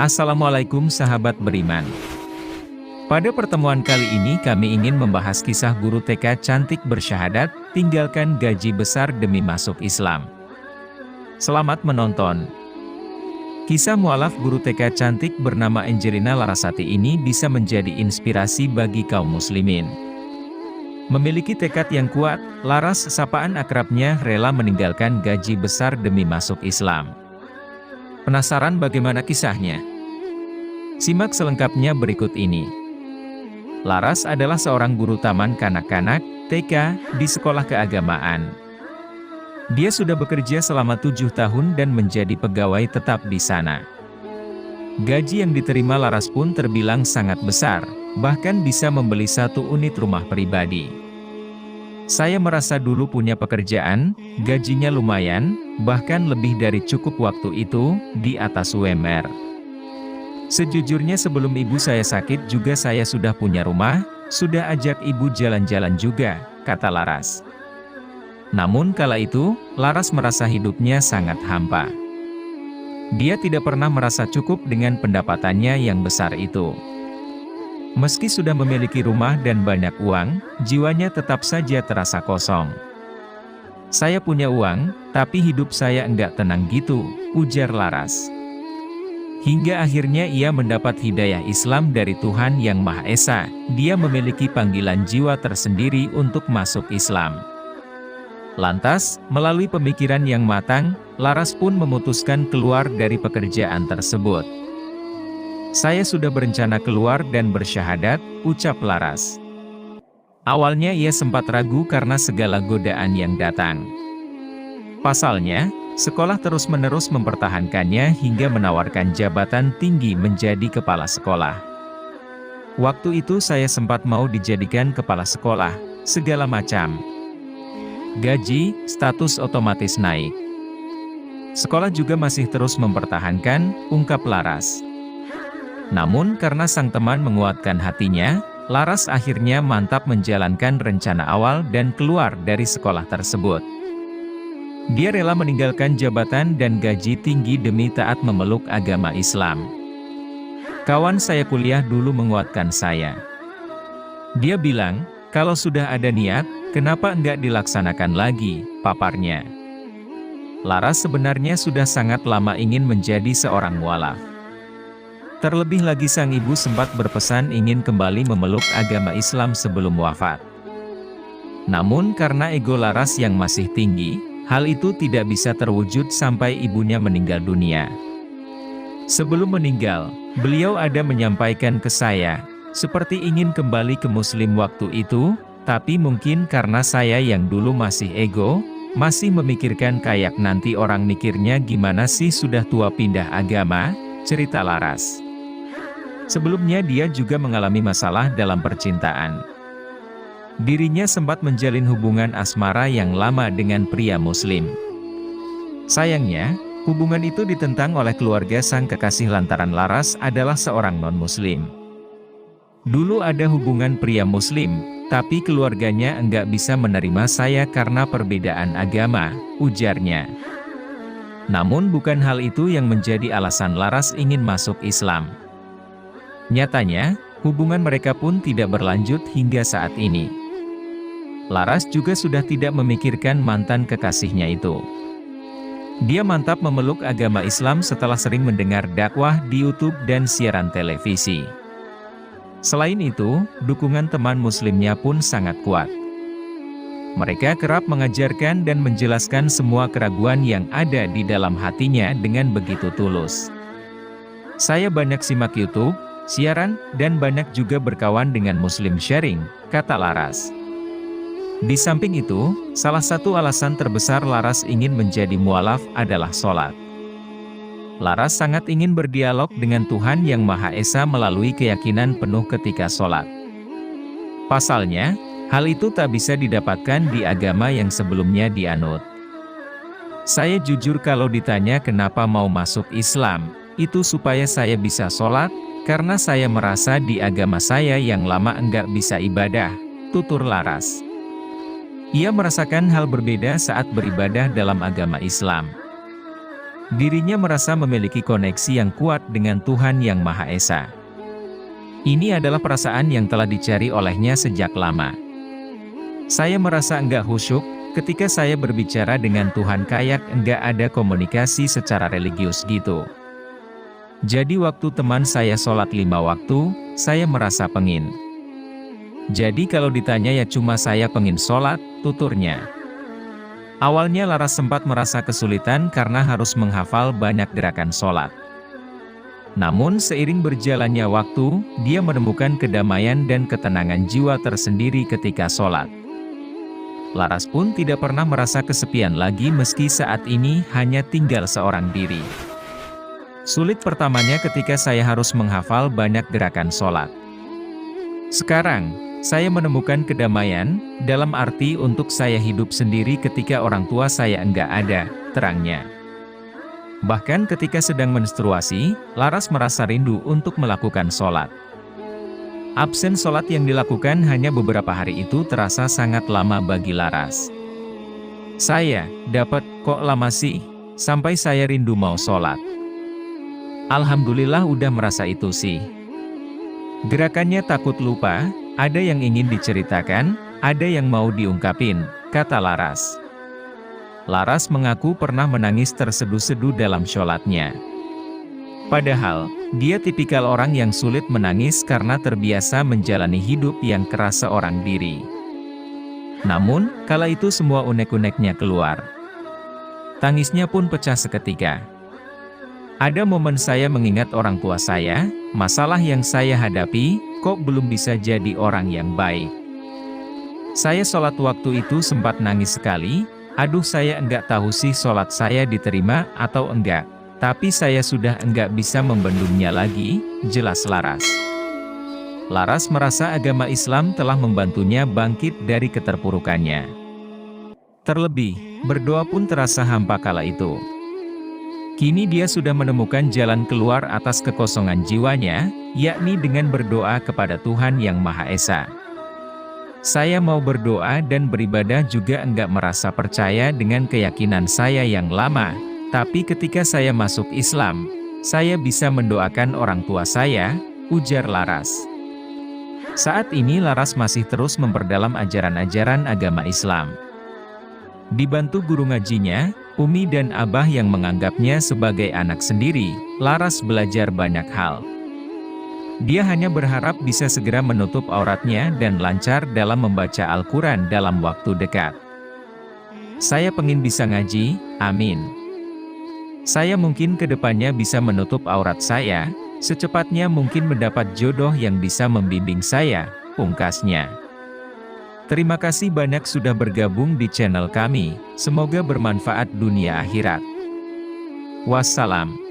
Assalamualaikum sahabat beriman. Pada pertemuan kali ini kami ingin membahas kisah guru TK cantik bersyahadat, tinggalkan gaji besar demi masuk Islam. Selamat menonton. Kisah mualaf guru TK cantik bernama Angelina Larasati ini bisa menjadi inspirasi bagi kaum muslimin. Memiliki tekad yang kuat, Laras, sapaan akrabnya, rela meninggalkan gaji besar demi masuk Islam. Penasaran bagaimana kisahnya? Simak selengkapnya berikut ini. Laras adalah seorang guru taman kanak-kanak, TK, di sekolah keagamaan. Dia sudah bekerja selama 7 tahun dan menjadi pegawai tetap di sana. Gaji yang diterima Laras pun terbilang sangat besar, bahkan bisa membeli 1 unit rumah pribadi. Saya merasa dulu punya pekerjaan, gajinya lumayan, bahkan lebih dari cukup waktu itu, di atas UMR. Sejujurnya sebelum ibu saya sakit juga saya sudah punya rumah, sudah ajak ibu jalan-jalan juga, kata Laras. Namun kala itu, Laras merasa hidupnya sangat hampa. Dia tidak pernah merasa cukup dengan pendapatannya yang besar itu. Meski sudah memiliki rumah dan banyak uang, jiwanya tetap saja terasa kosong. Saya punya uang, tapi hidup saya enggak tenang gitu, ujar Laras. Hingga akhirnya ia mendapat hidayah Islam dari Tuhan Yang Maha Esa, dia memiliki panggilan jiwa tersendiri untuk masuk Islam. Lantas, melalui pemikiran yang matang, Laras pun memutuskan keluar dari pekerjaan tersebut. Saya sudah berencana keluar dan bersyahadat, ucap Laras. Awalnya ia sempat ragu karena segala godaan yang datang. Pasalnya, sekolah terus-menerus mempertahankannya hingga menawarkan jabatan tinggi menjadi kepala sekolah. Waktu itu saya sempat mau dijadikan kepala sekolah, segala macam. Gaji, status otomatis naik. Sekolah juga masih terus mempertahankan, ungkap Laras. Namun karena sang teman menguatkan hatinya, Laras akhirnya mantap menjalankan rencana awal dan keluar dari sekolah tersebut. Dia rela meninggalkan jabatan dan gaji tinggi demi taat memeluk agama Islam. Kawan saya kuliah dulu menguatkan saya. Dia bilang, kalau sudah ada niat, kenapa enggak dilaksanakan lagi, paparnya. Laras sebenarnya sudah sangat lama ingin menjadi seorang mualaf. Terlebih lagi sang ibu sempat berpesan ingin kembali memeluk agama Islam sebelum wafat. Namun karena ego Laras yang masih tinggi, hal itu tidak bisa terwujud sampai ibunya meninggal dunia. Sebelum meninggal, beliau ada menyampaikan ke saya, seperti ingin kembali ke Muslim waktu itu, tapi mungkin karena saya yang dulu masih ego, masih memikirkan kayak nanti orang mikirnya gimana sih sudah tua pindah agama, cerita Laras. Sebelumnya dia juga mengalami masalah dalam percintaan. Dirinya sempat menjalin hubungan asmara yang lama dengan pria muslim. Sayangnya, hubungan itu ditentang oleh keluarga sang kekasih lantaran Laras adalah seorang non-muslim. Dulu ada hubungan pria muslim, tapi keluarganya enggak bisa menerima saya karena perbedaan agama, ujarnya. Namun bukan hal itu yang menjadi alasan Laras ingin masuk Islam. Nyatanya, hubungan mereka pun tidak berlanjut hingga saat ini. Laras juga sudah tidak memikirkan mantan kekasihnya itu. Dia mantap memeluk agama Islam setelah sering mendengar dakwah di YouTube dan siaran televisi. Selain itu, dukungan teman muslimnya pun sangat kuat. Mereka kerap mengajarkan dan menjelaskan semua keraguan yang ada di dalam hatinya dengan begitu tulus. Saya banyak simak YouTube, siaran, dan banyak juga berkawan dengan Muslim Sharing, kata Laras. Di samping itu, salah satu alasan terbesar Laras ingin menjadi mualaf adalah sholat. Laras sangat ingin berdialog dengan Tuhan Yang Maha Esa melalui keyakinan penuh ketika sholat. Pasalnya, hal itu tak bisa didapatkan di agama yang sebelumnya dianut. Saya jujur kalau ditanya kenapa mau masuk Islam, itu supaya saya bisa sholat, karena saya merasa di agama saya yang lama enggak bisa ibadah, tutur Laras. Ia merasakan hal berbeda saat beribadah dalam agama Islam. Dirinya merasa memiliki koneksi yang kuat dengan Tuhan Yang Maha Esa. Ini adalah perasaan yang telah dicari olehnya sejak lama. Saya merasa enggak khusyuk ketika saya berbicara dengan Tuhan, kayak enggak ada komunikasi secara religius gitu. Jadi waktu teman saya sholat 5 waktu, saya merasa pengin. Jadi kalau ditanya ya cuma saya pengin sholat, tuturnya. Awalnya Laras sempat merasa kesulitan karena harus menghafal banyak gerakan sholat. Namun seiring berjalannya waktu, dia menemukan kedamaian dan ketenangan jiwa tersendiri ketika sholat. Laras pun tidak pernah merasa kesepian lagi meski saat ini hanya tinggal seorang diri. Sulit pertamanya ketika saya harus menghafal banyak gerakan sholat. Sekarang, saya menemukan kedamaian, dalam arti untuk saya hidup sendiri ketika orang tua saya enggak ada, terangnya. Bahkan ketika sedang menstruasi, Laras merasa rindu untuk melakukan sholat. Absen sholat yang dilakukan hanya beberapa hari itu terasa sangat lama bagi Laras. Saya, dapat, kok lama sih? Sampai saya rindu mau sholat. Alhamdulillah udah merasa itu sih. Gerakannya takut lupa, ada yang ingin diceritakan, ada yang mau diungkapin, kata Laras. Laras mengaku pernah menangis terseduh-seduh dalam sholatnya. Padahal, dia tipikal orang yang sulit menangis karena terbiasa menjalani hidup yang keras seorang diri. Namun, kala itu semua unek-uneknya keluar. Tangisnya pun pecah seketika. Ada momen saya mengingat orang tua saya, masalah yang saya hadapi, kok belum bisa jadi orang yang baik. Saya sholat waktu itu sempat nangis sekali, aduh saya enggak tahu sih sholat saya diterima atau enggak, tapi saya sudah enggak bisa membendungnya lagi, jelas Laras. Laras merasa agama Islam telah membantunya bangkit dari keterpurukannya. Terlebih, berdoa pun terasa hampa kala itu. Kini dia sudah menemukan jalan keluar atas kekosongan jiwanya, yakni dengan berdoa kepada Tuhan Yang Maha Esa. Saya mau berdoa dan beribadah juga enggak merasa percaya dengan keyakinan saya yang lama, tapi ketika saya masuk Islam, saya bisa mendoakan orang tua saya, ujar Laras. Saat ini Laras masih terus memperdalam ajaran-ajaran agama Islam. Dibantu guru ngajinya, Umi dan Abah yang menganggapnya sebagai anak sendiri, Laras belajar banyak hal. Dia hanya berharap bisa segera menutup auratnya dan lancar dalam membaca Al-Quran dalam waktu dekat. Saya pengin bisa ngaji, amin. Saya mungkin kedepannya bisa menutup aurat saya, secepatnya mungkin mendapat jodoh yang bisa membimbing saya, pungkasnya. Terima kasih banyak sudah bergabung di channel kami, semoga bermanfaat dunia akhirat. Wassalam.